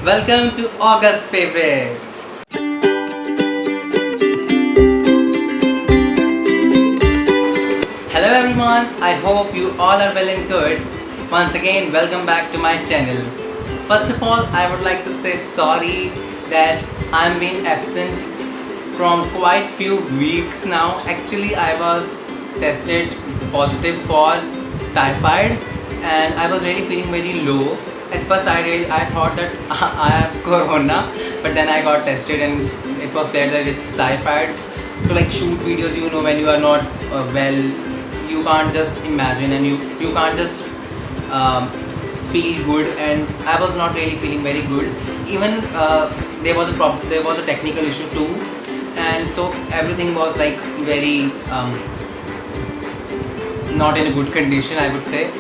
Welcome to August Favorites. Hello everyone, I hope you all are well and good. Once again, welcome back to my channel. First of all, I would like to say sorry that I'm been absent from quite few weeks now. Actually, I was tested positive for typhoid and I was really feeling very low. At first I thought that I have corona, but then I got tested and it was clear that it's typhoid. So like shoot videos, when you are not well, you can't just imagine and you can't just feel good, and I was not really feeling very good. Even there was a technical issue too, and so everything was like very not in a good condition, I would say.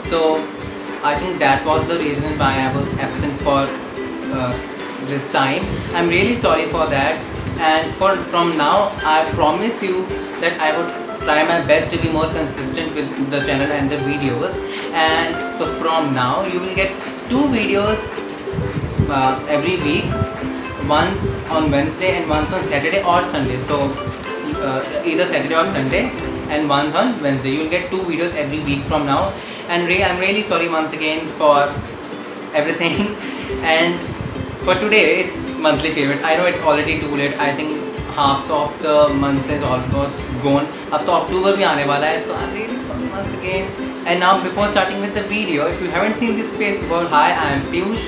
So I think that was the reason why I was absent for this time. I'm really sorry for that, and from now I promise you that I would try my best to be more consistent with the channel and the videos. And so from now you will get 2 videos every week, once on Wednesday and once on Saturday or Sunday. So either Saturday or Sunday, and once on Wednesday. You'll get 2 videos every week from now. And I'm really sorry once again for everything. And for today, it's monthly favorite. I know it's already too late. I think half of the month is almost gone. Up to October bhi aane wala hai, so I'm really sorry once again. And now, before starting with the video, if you haven't seen this face before, hi, I am Piyush,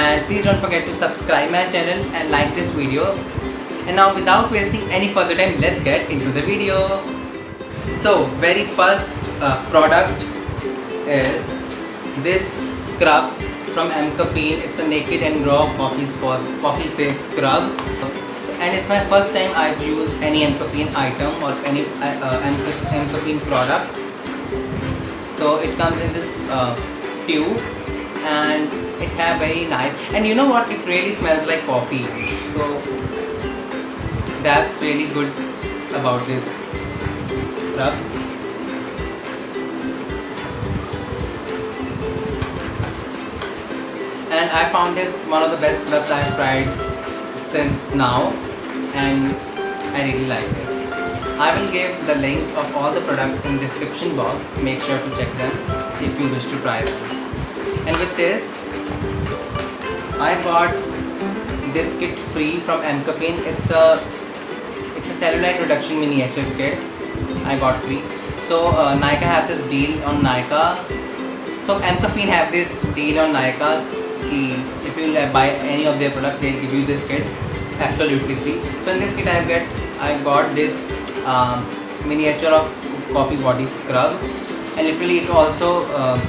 and please don't forget to subscribe my channel and like this video. And now, without wasting any further time, let's get into the video. So, very first product is this scrub from Amcaffeine. It's a naked and raw coffee face scrub. And it's my first time I've used any Amcaffeine item or any Amcaffeine product. So it comes in this tube, and it have very nice, and you know what, it really smells like coffee. So that's really good about this scrub. And I found this one of the best scrubs I've tried since now, and I really like it. I will give the links of all the products in the description box. Make sure to check them if you wish to try them. And with this, I got this kit free from Amcaffeine. It's a cellulite reduction miniature kit I got free. So Nykaa have this deal on Nykaa. So Amcaffeine have this deal on Nykaa. If you buy any of their product, they'll give you this kit absolutely free. So in this kit I got this miniature of coffee body scrub, and literally it also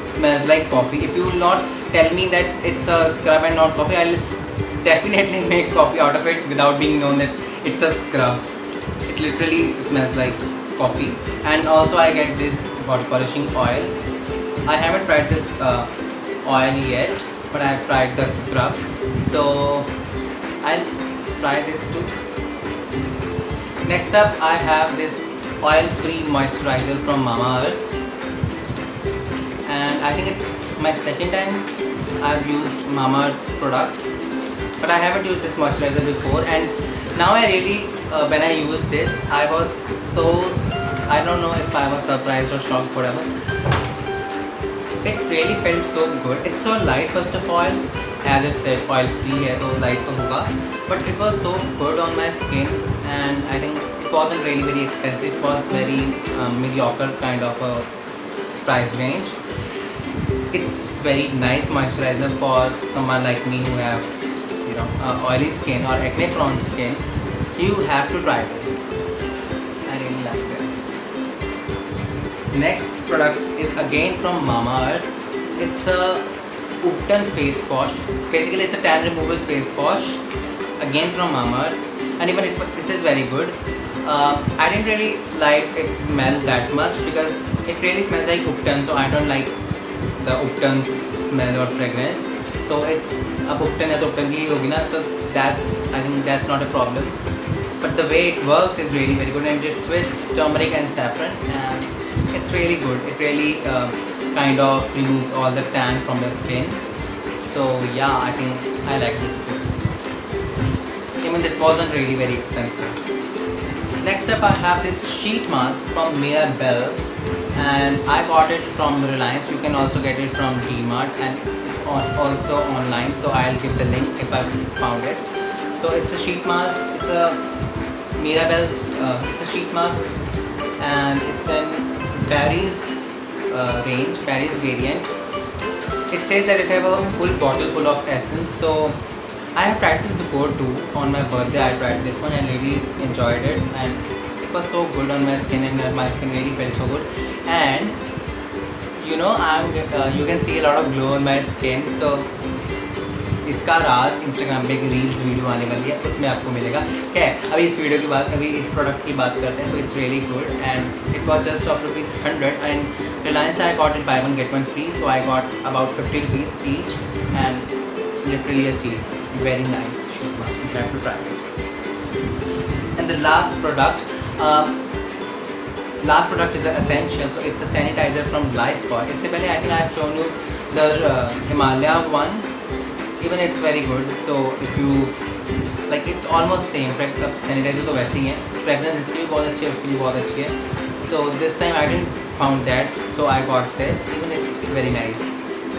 smells like coffee. If you will not tell me that it's a scrub and not coffee, I'll definitely make coffee out of it without being known that it's a scrub. It literally smells like coffee. And also I get this body polishing oil. I haven't tried this oil yet, but I have tried the scrub, so I'll try this too. Next up, I have this oil-free moisturizer from Mamaearth, and I think it's my second time I've used Mamaearth's product, but I haven't used this moisturizer before. And now I really, when I used this, I was so, I don't know if I was surprised or shocked, whatever. It really felt so good. It's so light, first of all, as it said oil-free है तो light तो होगा, but it was so good on my skin, and I think it wasn't really very expensive. It was very mediocre kind of a price range. It's very nice moisturizer for someone like me who have oily skin or acne prone skin. You have to try this. I really like this. Next product is again from Mamaearth. It's a Upton face wash. Basically, it's a tan removal face wash, again from Mamaearth, and even this is very good. I didn't really like its smell that much because it really smells like Upton, so I don't like the Upton's smell or fragrance. So it's a Upton है तो Upton की ही होगी ना, so I think that's not a problem. But the way it works is really very good, and it's with turmeric and saffron, and it's really good. It really kind of removes all the tan from the skin. So yeah, I think I like this too. Even this wasn't really very expensive. Next up I have this sheet mask from Mirabelle, and I got it from Reliance. You can also get it from DMart, and it's also online, so I'll give the link if I found it. So it's a sheet mask, it's a Mirabelle, it's a sheet mask, and it's in Barry's range, Barry's variant. It says that it have a full bottle full of essence. So I have tried this before too. On my birthday I tried this one and really enjoyed it, and it was so good on my skin, and my skin really felt so good. And you know, you can see a lot of glow on my skin. So इसका राज Instagram पे एक reels video आने वाली है, उसमें आपको मिलेगा। क्या है, अभी इस वीडियो की बात, अभी इस प्रोडक्ट की बात करते हैं। So it's really good and it was just of ₹100 and Reliance I got it buy one get one free, so I got about 50 rupees each, and literally a steal. Very nice sheet mask, you have to try it. And the last product is an essential, so it's a sanitizer from Lifebuoy. इससे पहले I think I have shown you the Himalaya one. Even it's very good. So if you like, it's almost same. Sanitizer तो वैसे ही है, fragrance इसकी भी बहुत अच्छी है, उसकी भी बहुत अच्छी है. So this time I didn't found that, so I got this. Even it's very nice.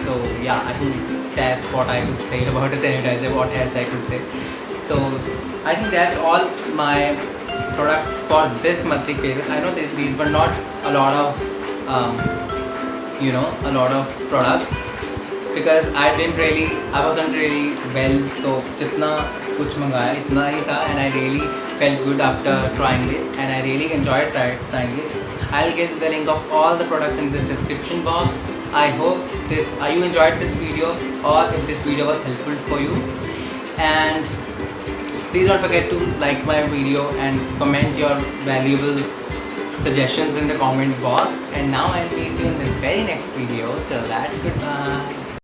So yeah, I think that's what I could say about a sanitizer. What else I could say? So I think that's all my products for this monthly favorites. I know that these were not a lot of a lot of products, because I wasn't really well, तो जितना कुछ मंगाया इतना ही था, and I really felt good after trying this, and I really enjoyed trying this. I'll give the link of all the products in the description box. I hope you enjoyed this video, or if this video was helpful for you, and please don't forget to like my video and comment your valuable suggestions in the comment box. And now I'll meet you in the very next video. Till that, goodbye.